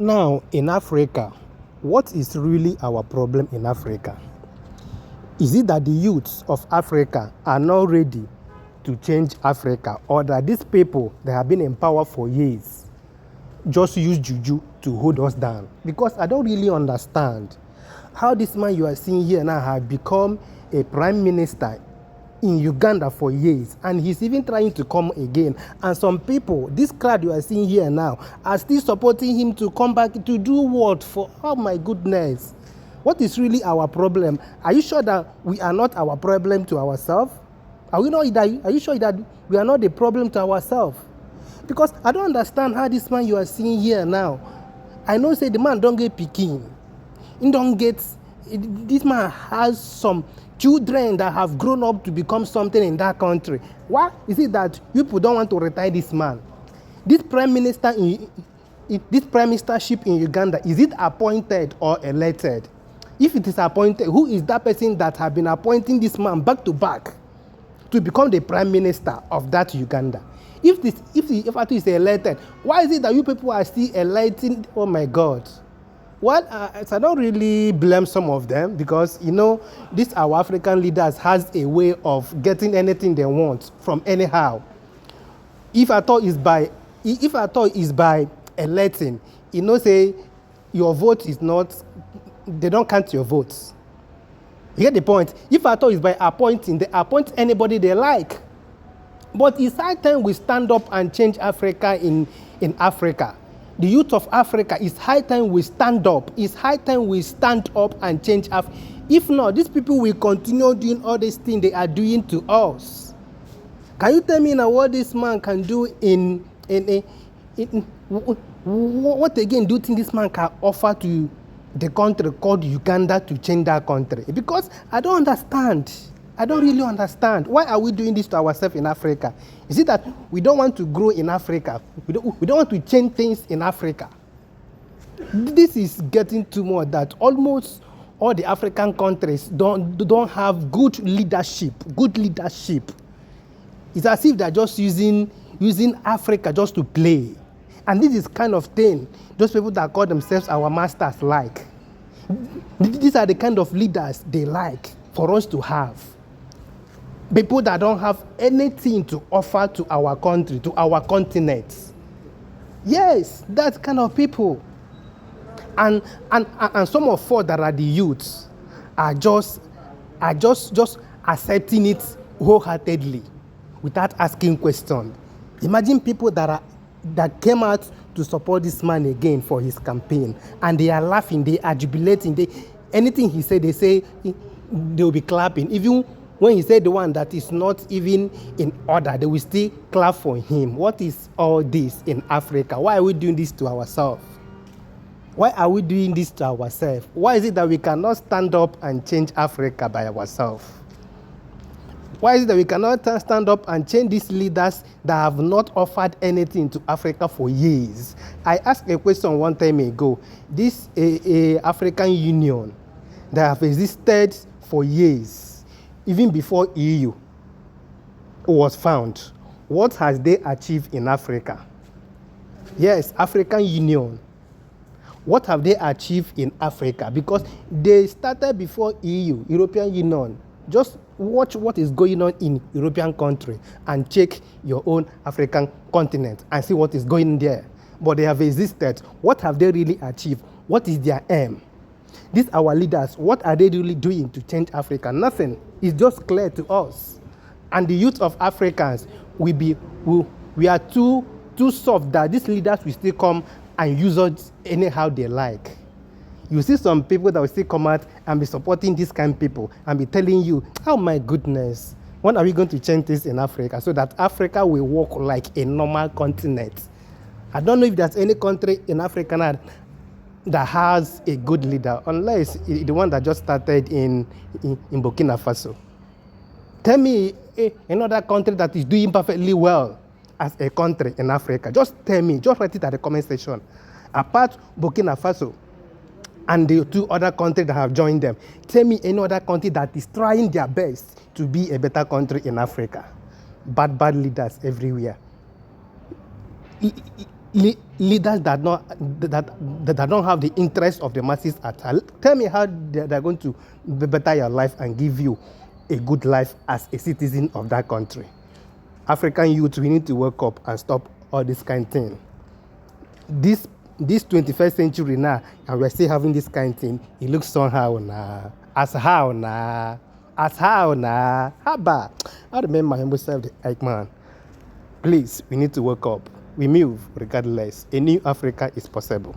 Now, in Africa, what is really our problem in Africa? Is it that the youths of Africa are not ready to change Africa, or that these people that have been in power for years just use juju to hold us down? Because I don't really understand how this man you are seeing here now has become a prime minister in Uganda for years, and he's even trying to come again. And some people, this crowd you are seeing here now, are still supporting him to come back to do what for? Oh my goodness. What is really our problem? Are you sure that we are not our problem to ourselves? Are you sure that we are not the problem to ourselves? Because I don't understand how this man you are seeing here now. I know say the man don't get pikin. He don't get, this man has some children that have grown up to become something in that country. Why is it that people don't want to retire this man? This prime minister this prime ministership in Uganda, is it appointed or elected? If it is appointed, who is that person that have been appointing this man back to back to become the prime minister of that Uganda? If it is elected, why is it that you people are still electing? Oh my God. Well, I don't really blame some of them, because these our African leaders has a way of getting anything they want from anyhow. If I thought is by electing, say your vote is not, they don't count your votes. You get the point? If I thought is by appointing, they appoint anybody they like. But it's high time we stand up and change Africa in Africa. The youth of Africa, it's high time we stand up. It's high time we stand up and change Africa. If not, these people will continue doing all these things they are doing to us. Can you tell me now what this man can do what again do you think this man can offer to the country called Uganda to change that country? Because I don't understand. I don't really understand. Why are we doing this to ourselves in Africa? Is it that we don't want to grow in Africa? We don't want to change things in Africa? This is getting too much, that almost all the African countries don't have good leadership. Good leadership. It's as if they're just using Africa just to play. And this is kind of thing those people that call themselves our masters like. These are the kind of leaders they like for us to have. People that don't have anything to offer to our country, to our continent. Yes, that kind of people. And some of us that are the youths are just accepting it wholeheartedly without asking questions. Imagine people that came out to support this man again for his campaign, and they are laughing, they are jubilating. Anything he said, they say they will be clapping. Even when he said the one that is not even in order, they will still clap for him. What is all this in Africa? Why are we doing this to ourselves? Why are we doing this to ourselves? Why is it that we cannot stand up and change Africa by ourselves? Why is it that we cannot stand up and change these leaders that have not offered anything to Africa for years? I asked a question one time ago. This African Union that have existed for years, even before EU was found, what has they achieved in Africa? Yes, African Union. What have they achieved in Africa? Because they started before EU, European Union. Just watch what is going on in European country and check your own African continent and see what is going there. But they have existed. What have they really achieved? What is their aim? These our leaders, what are they really doing to change Africa? Nothing. It's just clear to us. And the youth of Africans, we are too soft that these leaders will still come and use us anyhow they like. You see some people that will still come out and be supporting these kind of people and be telling you, oh my goodness, when are we going to change this in Africa so that Africa will work like a normal continent? I don't know if there's any country in Africa now that has a good leader, unless the one that just started in Burkina Faso. Tell me another country that is doing perfectly well as a country in Africa. Just tell me, just write it at the comment section. Apart Burkina Faso and the two other countries that have joined them, tell me any other country that is trying their best to be a better country in Africa. Bad leaders everywhere. leaders that don't have the interest of the masses at all. Tell me how they're going to better your life and give you a good life as a citizen of that country. African youth, we need to wake up and stop all this kind of thing. This 21st century now, and we're still having this kind of thing. It looks somehow now. As how now? Haba. I remember myself, the Eichmann. Please, we need to wake up. We move regardless. A new Africa is possible.